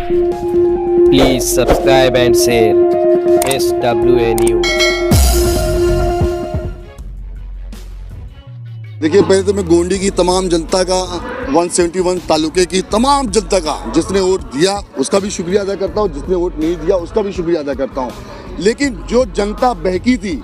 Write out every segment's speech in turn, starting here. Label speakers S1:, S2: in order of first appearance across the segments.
S1: Please subscribe and share SWA News।
S2: देखिए, पहले तो मैं गोंडी की तमाम जनता का 171 तालुके की तमाम जनता का जिसने वोट दिया उसका भी शुक्रिया अदा करता हूँ, जिसने वोट नहीं दिया उसका भी शुक्रिया अदा करता हूँ। लेकिन जो जनता बहकी थी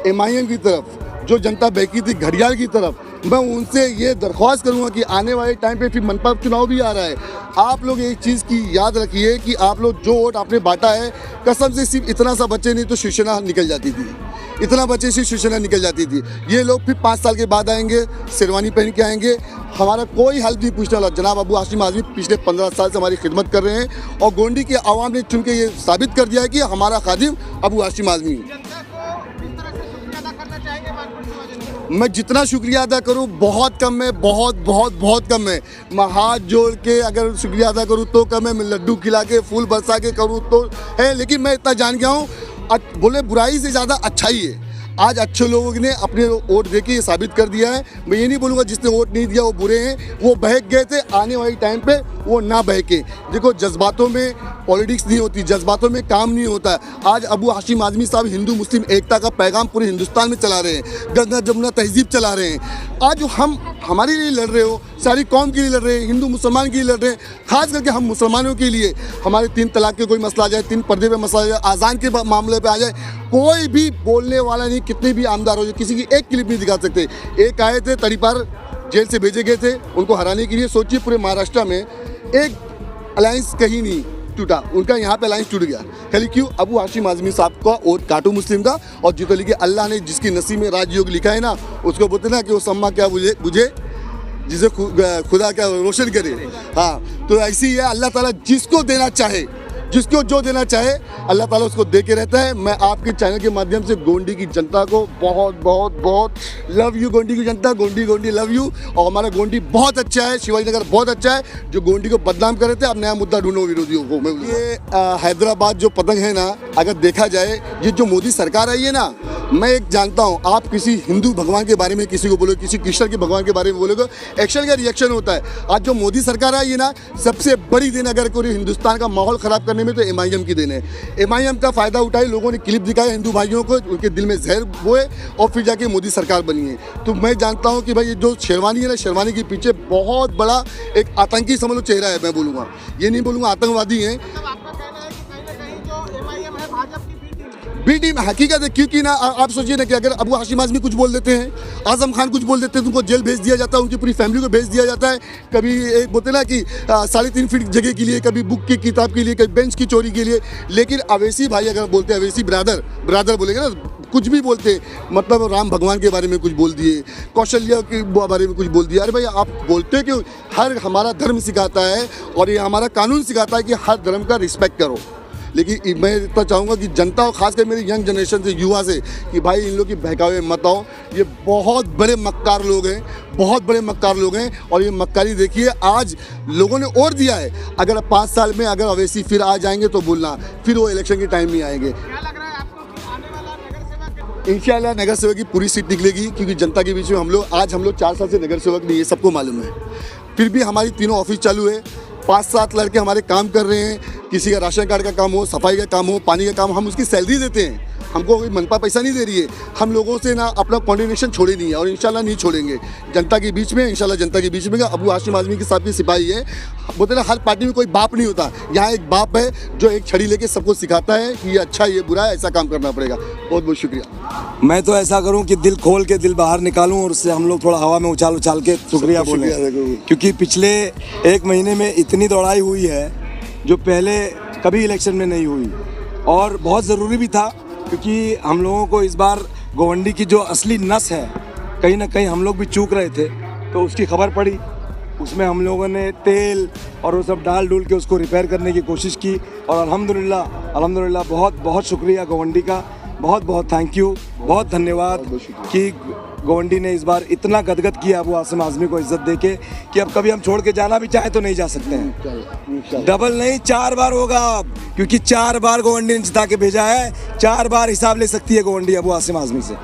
S2: MIM की तरफ, जो जनता बहकी थी घड़ियाल की तरफ, मैं उनसे ये दरख्वास्त करूंगा कि आने वाले टाइम पे फिर मनपा चुनाव भी आ रहा है। आप लोग एक चीज़ की याद रखिए कि आप लोग जो वोट आपने बांटा है, कसम से सिर्फ इतना सा बच्चे नहीं तो शिवसेना निकल जाती थी, इतना बच्चे से शिवसेना निकल जाती थी। ये लोग फिर 5 साल के बाद आएंगे, शेरवानी पहन के आएंगे, हमारा कोई हेल्प नहीं पूछने वाला। जनाब अबू हाशिम आज़मी पिछले 15 साल से हमारी खिदमत कर रहे हैं और गोंडी की आवाम ने चुन के ये साबित कर दिया है कि हमारा खादिम अबू हाशिम आज़मी। मैं जितना शुक्रिया अदा करूं बहुत कम है, बहुत कम है। मैं हाथ जोड़ के अगर शुक्रिया अदा करूं तो कम है, मैं लड्डू खिला के फूल बरसा के करूं तो है। लेकिन मैं इतना जान गया हूं, बोले बुराई से ज़्यादा अच्छाई है। आज अच्छे लोगों ने अपने वोट दे के ये साबित कर दिया है। मैं ये नहीं बोलूँगा जिसने वोट नहीं दिया वो बुरे हैं, वो बहक गए थे। आने वाले टाइम पे वो ना बहके। देखो, जज्बातों में पॉलिटिक्स नहीं होती, जज्बातों में काम नहीं होता है। आज अबू हाशिम आज़मी साहब हिंदू मुस्लिम एकता का पैगाम पूरे हिंदुस्तान में चला रहे हैं, गंगा जमुना तहजीब चला रहे हैं। आज हम हमारे लिए लड़ रहे हो, सारी कौम के लिए लड़ रहे हैं, हिंदू मुसलमान के लिए लड़ रहे हैं। खास करके हम मुसलमानों के लिए हमारे 3 तलाक के कोई मसला आ जाए, 3 पर्दे पे मसला आ जाए, आज़ान के मामले पे आ जाए, कोई भी बोलने वाला नहीं। कितने भी आमदार हो जाए, किसी की एक क्लिप नहीं दिखा सकते। एक आए थे तड़ीपार जेल से भेजे गए थे उनको हराने के लिए। सोचिए पूरे महाराष्ट्र में एक अलायंस कहीं नहीं टूटा, उनका यहाँ पे अलायंस टूट गया। खाली क्यों? अबू हाशिम आज़मी साहब का वोट काटू मुस्लिम का और जीतो। लेकिन अल्लाह ने जिसकी नसीब में राजयोग लिखा है ना, उसको बोलते ना कि वो सम्मा क्या बुझे जिसे खुदा क्या रोशन करे। हाँ, तो ऐसी है, अल्लाह ताला जिसको देना चाहे, जिसको जो देना चाहे अल्लाह ताला उसको दे के रहता है। मैं आपके चैनल के माध्यम से गोंडी की जनता को बहुत लव यू। गोंडी की जनता, गोंडी लव यू। और हमारा गोंडी बहुत अच्छा है, शिवाजी नगर बहुत अच्छा है। जो गोंडी को बदनाम कर रहे थे, अब नया मुद्दा ढूंढो विरोधियों को। ये हैदराबाद जो पतंग है ना, अगर देखा जाए ये जो मोदी सरकार आई है ना, मैं एक जानता हूँ, आप किसी हिंदू भगवान के बारे में किसी को बोलो, किसी कृष्ण के भगवान के बारे में बोलोगे, एक्शन का रिएक्शन होता है। आज जो मोदी सरकार आई है ना, सबसे बड़ी देन अगर कोई हिंदुस्तान का माहौल ख़राब करने में तो MIM की देन है। MIM का फ़ायदा उठाए, लोगों ने क्लिप दिखाए हिंदू भाइयों को, उनके दिल में जहर बोए और फिर जाके मोदी सरकार बनी है। तो मैं जानता हूँ कि भाई ये जो शेरवानी है ना, शेरवानी के पीछे बहुत बड़ा एक आतंकी समझ लो चेहरा है। मैं बोलूँगा, ये नहीं बोलूँगा आतंकवादी हैं। बी टीम हकीकत है, क्योंकि ना आप सोचिए ना कि अगर अबू हाशिम आज़मी कुछ बोल देते हैं, आज़म खान कुछ बोल देते हैं, तो उनको जेल भेज दिया जाता है, उनकी पूरी फैमिली को भेज दिया जाता है। कभी एक बोलते ना कि 3.5 फीट जगह के लिए, कभी बुक की किताब के लिए, कभी बेंच की चोरी के लिए। लेकिन अवैसी भाई अगर बोलते हैं, अवैसी ब्रादर बोलेंगे ना, कुछ भी बोलते, मतलब राम भगवान के बारे में कुछ बोल दिए, कौशल्या के बारे में कुछ बोल दिया। अरे भाई आप बोलते क्यों? हर हमारा धर्म सिखाता है और ये हमारा कानून सिखाता है कि हर धर्म का रिस्पेक्ट करो। लेकिन मैं इतना चाहूँगा कि जनता और खासकर मेरी यंग जनरेशन से, युवा से, कि भाई इन लोग की बहकावे मत आओ। ये बहुत बड़े मक्कार लोग हैं, बहुत बड़े मक्कार लोग हैं। और ये मक्कारी देखिए, आज लोगों ने वोट दिया है, अगर 5 साल में अगर अवैसी फिर आ जाएंगे तो बोलना, फिर वो इलेक्शन के टाइम में आएंगे। इंशाल्लाह नगर सेवक की पूरी सीट निकलेगी, क्योंकि जनता के बीच में हम लोग 4 साल से नगर सेवक नहीं है, सबको मालूम है। फिर भी हमारी तीनों ऑफिस चालू है, 5-7 लड़के हमारे काम कर रहे हैं। किसी का राशन कार्ड का काम हो, सफाई का काम हो, पानी का काम, हम उसकी सैलरी देते हैं। हमको कोई मनपा पैसा नहीं दे रही है। हम लोगों से ना अपना कोऑर्डिनेशन छोड़े नहीं है और इंशाल्लाह नहीं छोड़ेंगे। जनता के बीच में, इंशाल्लाह जनता के बीच में। अबू हाशिम आज़मी के साथ भी सिपाही है। बोलते ना हर पार्टी में कोई बाप नहीं होता, यहाँ एक बाप है जो एक छड़ी लेके सबको सिखाता है कि ये अच्छा, ये बुरा है, ऐसा काम करना पड़ेगा। बहुत शुक्रिया।
S3: मैं तो ऐसा करूं कि दिल खोल के दिल बाहर निकालूं और उससे हम लोग थोड़ा हवा में उछाल के शुक्रिया बोलें, क्योंकि पिछले 1 महीने में इतनी दौड़ाई हुई है जो पहले कभी इलेक्शन में नहीं हुई, और बहुत ज़रूरी भी था, क्योंकि हम लोगों को इस बार गोवंडी की जो असली नस है, कहीं ना कहीं हम लोग भी चूक रहे थे, तो उसकी खबर पड़ी। उसमें हम लोगों ने तेल और वो सब डाल के उसको रिपेयर करने की कोशिश की, और अल्हम्दुलिल्लाह बहुत शुक्रिया गोवंडी का, बहुत थैंक यू, बहुत धन्यवाद कि गोवंडी ने इस बार इतना गदगद किया अबू हाशिम आज़मी को इज्जत देके कि अब कभी हम छोड़ के जाना भी चाहे तो नहीं जा सकते हैं। डबल नहीं, 4 बार होगा अब, क्योंकि 4 बार गोवंडी ने जिता के भेजा है। 4 बार हिसाब ले सकती है गोवंडी अबू हाशिम आज़मी से।